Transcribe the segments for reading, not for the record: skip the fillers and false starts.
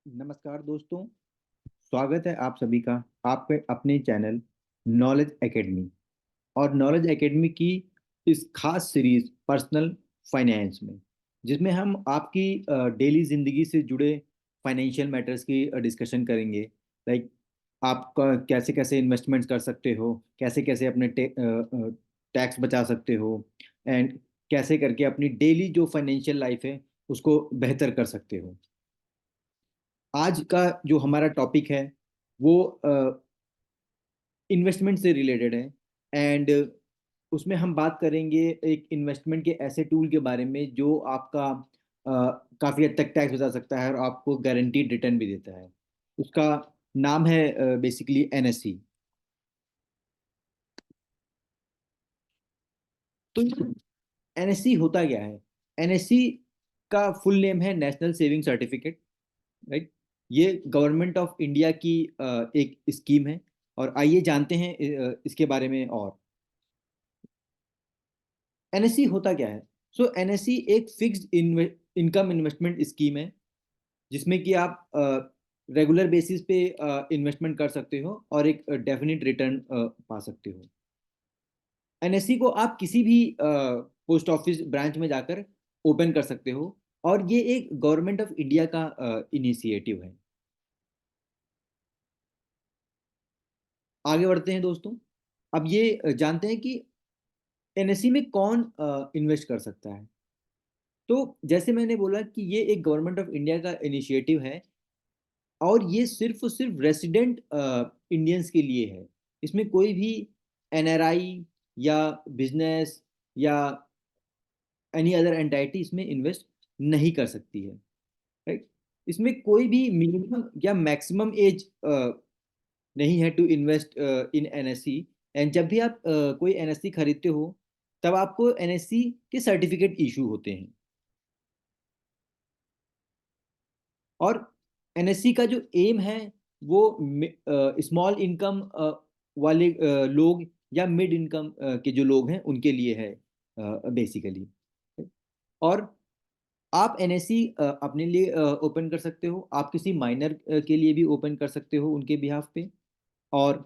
नमस्कार दोस्तों। स्वागत है आप सभी का आपके अपने चैनल नॉलेज एकेडमी और नॉलेज एकेडमी की इस खास सीरीज पर्सनल फाइनेंस में, जिसमें हम आपकी डेली जिंदगी से जुड़े फाइनेंशियल मैटर्स की डिस्कशन करेंगे। लाइक आपका कैसे कैसे इन्वेस्टमेंट्स कर सकते हो, कैसे कैसे अपने टैक्स बचा सकते हो, एंड कैसे करके अपनी डेली जो फाइनेंशियल लाइफ है उसको बेहतर कर सकते हो। आज का जो हमारा टॉपिक है वो इन्वेस्टमेंट से रिलेटेड है। एंड उसमें हम बात करेंगे एक इन्वेस्टमेंट के ऐसे टूल के बारे में जो आपका काफ़ी हद तक टैक्स बचा सकता है और आपको गारंटीड रिटर्न भी देता है। उसका नाम है बेसिकली एनएससी। तो एनएससी होता क्या है? एनएससी का फुल नेम है नेशनल सेविंग सर्टिफिकेट, राइट। ये गवर्नमेंट ऑफ इंडिया की एक स्कीम है। और आइए जानते हैं इसके बारे में। और एनएससी होता क्या है? सो एनएससी एक फिक्स्ड इनकम इन्वेस्टमेंट स्कीम है, जिसमें कि आप रेगुलर बेसिस पे इन्वेस्टमेंट कर सकते हो और एक डेफिनेट रिटर्न पा सकते हो। एनएससी को आप किसी भी पोस्ट ऑफिस ब्रांच में जाकर ओपन कर सकते हो और ये एक गवर्नमेंट ऑफ इंडिया का इनिशिएटिव है। आगे बढ़ते हैं दोस्तों। अब ये जानते हैं कि एनएससी में कौन इन्वेस्ट कर सकता है। तो जैसे मैंने बोला कि ये एक गवर्नमेंट ऑफ इंडिया का इनिशिएटिव है और ये सिर्फ और सिर्फ रेसिडेंट इंडियंस के लिए है। इसमें कोई भी एनआरआई या बिजनेस या एनी अदर एंटाइटी इसमें इन्वेस्ट नहीं कर सकती है, राइट। इसमें कोई भी मिनिमम या मैक्सिमम एज नहीं है to invest in NSC. And जब भी आप कोई एनएससी खरीदते हो तब आपको एनएससी के सर्टिफिकेट इशू होते हैं। और एनएससी का जो एम है वो स्मॉल इनकम वाले लोग या मिड इनकम के जो लोग हैं उनके लिए है बेसिकली। और आप एनएससी अपने लिए ओपन कर सकते हो, आप किसी माइनर के लिए भी ओपन कर सकते हो उनके बिहाफ पे। और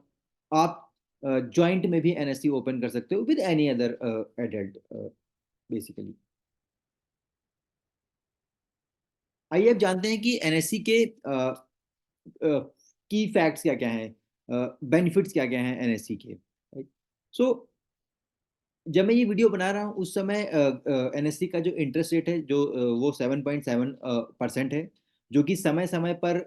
आप जॉइंट में भी एनएससी ओपन कर सकते हो with any other adult basically. आइए अब जानते हैं कि एनएससी के की फैक्ट्स क्या क्या हैं, बेनिफिट्स क्या क्या हैं एनएससी के। सो जब मैं ये वीडियो बना रहा हूँ उस समय एनएससी का जो इंटरेस्ट रेट है जो वो 7.7% है, जो कि समय समय पर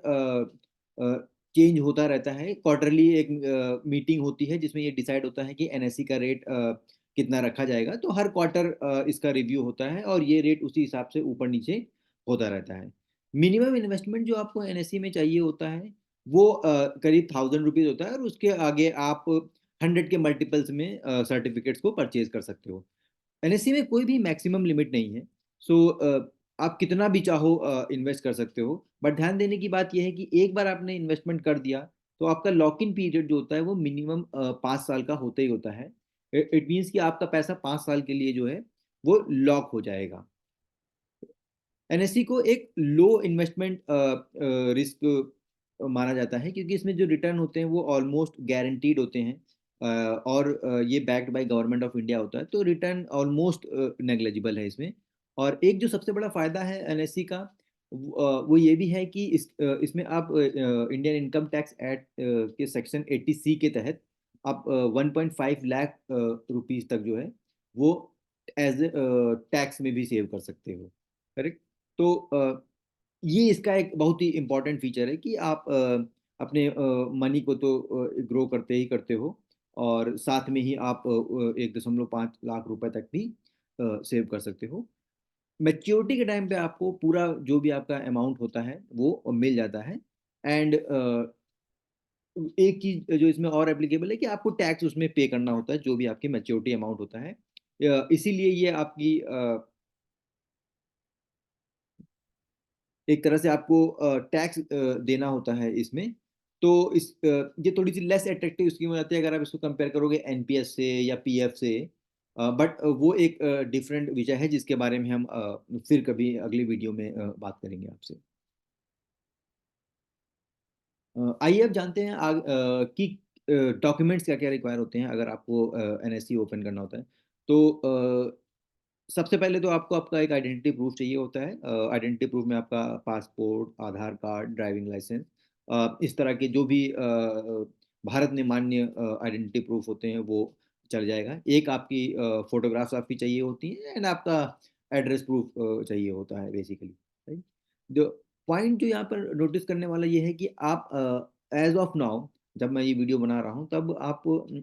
चेंज होता रहता है। क्वार्टरली एक मीटिंग होती है जिसमें ये डिसाइड होता है कि एनएससी का रेट कितना रखा जाएगा। तो हर क्वार्टर इसका रिव्यू होता है और ये रेट उसी हिसाब से ऊपर नीचे होता रहता है। मिनिमम इन्वेस्टमेंट जो आपको एनएससी में चाहिए होता है वो करीब 1000 रुपीज होता है और उसके आगे आप 100 के मल्टीपल्स में सर्टिफिकेट्स को परचेज कर सकते हो। एनएससी में कोई भी मैक्सिमम लिमिट नहीं है। सो आप कितना भी चाहो इन्वेस्ट कर सकते हो। बट ध्यान देने की बात यह है कि एक बार आपने इन्वेस्टमेंट कर दिया तो आपका लॉक इन पीरियड जो होता है वो मिनिमम 5 साल का होता ही होता है। इट मीन्स कि आपका पैसा 5 साल के लिए जो है वो लॉक हो जाएगा। एनएससी को एक लो इन्वेस्टमेंट रिस्क माना जाता है क्योंकि इसमें जो रिटर्न होते हैं वो ऑलमोस्ट गारंटीड होते हैं। और ये backed by government of India होता है तो रिटर्न ऑलमोस्ट नेग्लेजिबल है इसमें। और एक जो सबसे बड़ा फायदा है एनएससी का वो ये भी है कि इसमें आप इंडियन इनकम टैक्स एक्ट के सेक्शन 80C के तहत आप 1.5 लाख रुपीज तक जो है वो एज टैक्स में भी सेव कर सकते हो, करेक्ट। तो ये इसका एक बहुत ही इम्पोर्टेंट फीचर है कि आप अपने मनी को तो ग्रो करते ही करते हो और साथ में ही आप 1.5 लाख रुपए तक भी सेव कर सकते हो। मैच्योरिटी के टाइम पे आपको पूरा जो भी आपका अमाउंट होता है वो मिल जाता है। एंड एक चीज जो इसमें और एप्लीकेबल है कि आपको टैक्स उसमें पे करना होता है जो भी आपकी मैच्योरिटी अमाउंट होता है। इसीलिए ये आपकी एक तरह से आपको टैक्स देना होता है इसमें। तो ये थोड़ी सी लेस अट्रैक्टिव स्कीम हो जाती है अगर आप इसको कंपेयर करोगे एनपीएस से या पीएफ से। बट वो एक डिफरेंट विषय है जिसके बारे में हम फिर कभी अगली वीडियो में बात करेंगे आपसे। आइए अब जानते हैं कि डॉक्यूमेंट्स क्या क्या रिक्वायर होते हैं अगर आपको एनएससी ओपन करना होता है। तो सबसे पहले तो आपको आपका एक आइडेंटिटी प्रूफ चाहिए होता है। आइडेंटिटी प्रूफ में आपका पासपोर्ट, आधार कार्ड, ड्राइविंग लाइसेंस, इस तरह के जो भी भारत में मान्य आइडेंटिटी प्रूफ होते हैं वो चल जाएगा। एक आपकी फोटोग्राफ्स आपकी चाहिए होती हैं एंड आपका एड्रेस प्रूफ चाहिए होता है बेसिकली, राइट। जो पॉइंट जो यहाँ पर नोटिस करने वाला ये है कि आप एज ऑफ नाउ, जब मैं ये वीडियो बना रहा हूँ तब आप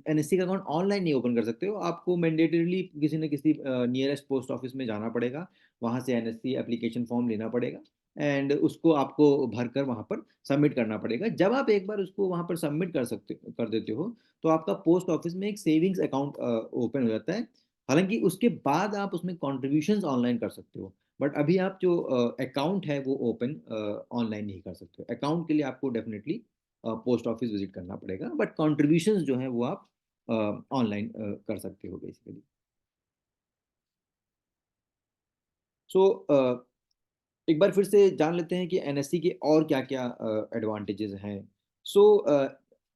एनएससी का अकाउंट ऑनलाइन नहीं ओपन कर सकते हो। आपको मैंडेटरीली किसी न किसी नियरेस्ट पोस्ट ऑफिस में जाना पड़ेगा, वहाँ से एनएससी एप्लीकेशन फॉर्म लेना पड़ेगा एंड उसको आपको भरकर वहाँ पर सबमिट करना पड़ेगा। जब आप एक बार उसको वहाँ पर सबमिट कर देते हो तो आपका पोस्ट ऑफिस में एक सेविंग्स अकाउंट ओपन हो जाता है। हालांकि उसके बाद आप उसमें कॉन्ट्रीब्यूशंस ऑनलाइन कर सकते हो, बट अभी आप जो अकाउंट है वो ओपन ऑनलाइन नहीं कर सकते हो। अकाउंट के लिए आपको डेफिनेटली पोस्ट ऑफिस विजिट करना पड़ेगा, बट कॉन्ट्रीब्यूशंस जो है वो आप ऑनलाइन कर सकते हो बेसिकली। सो एक बार फिर से जान लेते हैं कि एनएससी के और क्या क्या एडवांटेजेस हैं। सो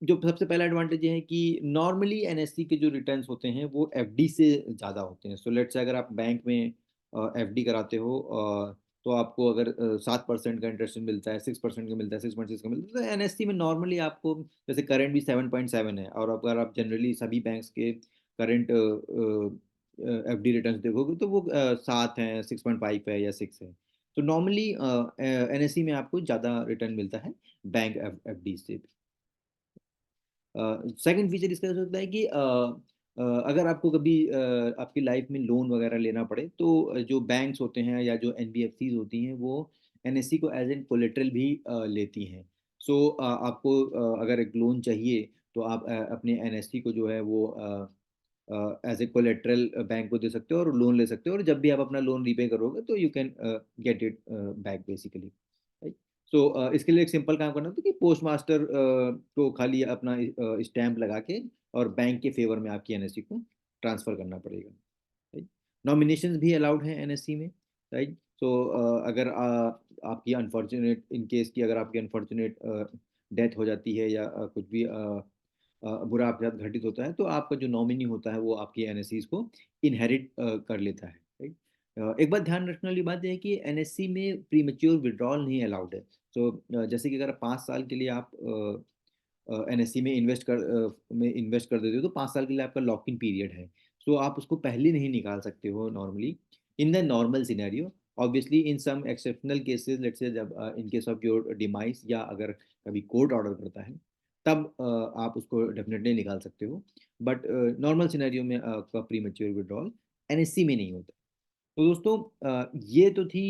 जो सबसे पहला एडवांटेज ये है कि नॉर्मली एनएससी के जो रिटर्न्स होते हैं वो एफडी से ज़्यादा होते हैं। सो लेट्स से अगर आप बैंक में एफडी कराते हो तो आपको अगर 7% का इंटरेस्ट मिलता है, 6% का मिलता है, 6.6 का मिलता है, तो एनएससी में नॉर्मली आपको, जैसे करंट भी 7.7 है, और अगर आप जनरली सभी बैंक्स के करंट एफडी रिटर्न्स देखोगे तो वो 7 है, 6.5 है या 6 है। तो नॉर्मली एनएससी में आपको ज़्यादा रिटर्न मिलता है बैंक एफडी से। सेकंड फीचर इसका हो सकता है कि अगर आपको कभी आपकी लाइफ में लोन वगैरह लेना पड़े तो जो बैंक्स होते हैं या जो एनबीएफसीज होती हैं वो एनएससी को एज एन कोलेटरल भी लेती हैं। सो आपको अगर एक लोन चाहिए तो आप अपने एनएससी को जो है वो एज ए कोलेट्रल बैंक को दे सकते हो और लोन ले सकते हो, और जब भी आप अपना लोन रीपे करोगे तो you can get it back basically, right. So इसके लिए एक सिंपल काम करना होता है कि पोस्ट मास्टर को खाली अपना स्टैंप लगा के और बैंक के फेवर में आपकी एनएससी को ट्रांसफर करना पड़ेगा, राइट। नॉमिनेशंस भी अलाउड हैं एनएससी में, राइट। सो अगर आपकी अनफॉर्चुनेट इन केस की अगर आपकी अनफॉर्चुनेट डेथ हो जाती है या कुछ भी बुरा अपराध घटित होता है तो आपका जो नॉमिनी होता है वो आपकी एनएससीज को इनहेरिट कर लेता है, राइट। एक बात ध्यान रखने वाली बात यह है कि एनएससी में प्रीमेच्योर विड्रॉल नहीं अलाउड है। तो जैसे कि अगर 5 साल के लिए आप एनएससी में इन्वेस्ट कर देते हो तो 5 साल के लिए आपका लॉक इन पीरियड है। सो आप उसको पहले नहीं निकाल सकते हो normally in the normal scenario. Obviously in some exceptional cases, let's say जब in case of your demise या अगर कभी कोर्ट ऑर्डर करता है तब आप उसको डेफिनेटली निकाल सकते हो, बट नॉर्मल सिनेरियो में आपका प्री मेच्योर विड्रॉल एनएससी में नहीं होता। तो दोस्तों ये तो थी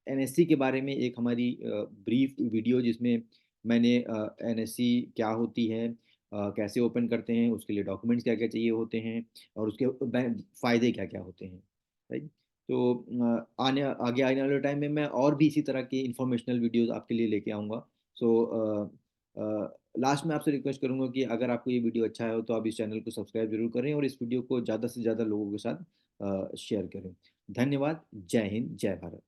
एनएससी के बारे में एक हमारी ब्रीफ वीडियो जिसमें मैंने एनएससी क्या होती है, कैसे ओपन करते हैं, उसके लिए डॉक्यूमेंट्स क्या क्या चाहिए होते हैं और उसके फ़ायदे क्या क्या होते हैं, राइट। तो आगे आने वाले टाइम में मैं और भी इसी तरह के इंफॉर्मेशनल वीडियोस आपके लिए लेके आऊँगा। सो लास्ट में आपसे रिक्वेस्ट करूँगा कि अगर आपको ये वीडियो अच्छा है तो आप इस चैनल को सब्सक्राइब जरूर करें और इस वीडियो को ज़्यादा से ज़्यादा लोगों के साथ शेयर करें। धन्यवाद। जय हिंद, जय भारत।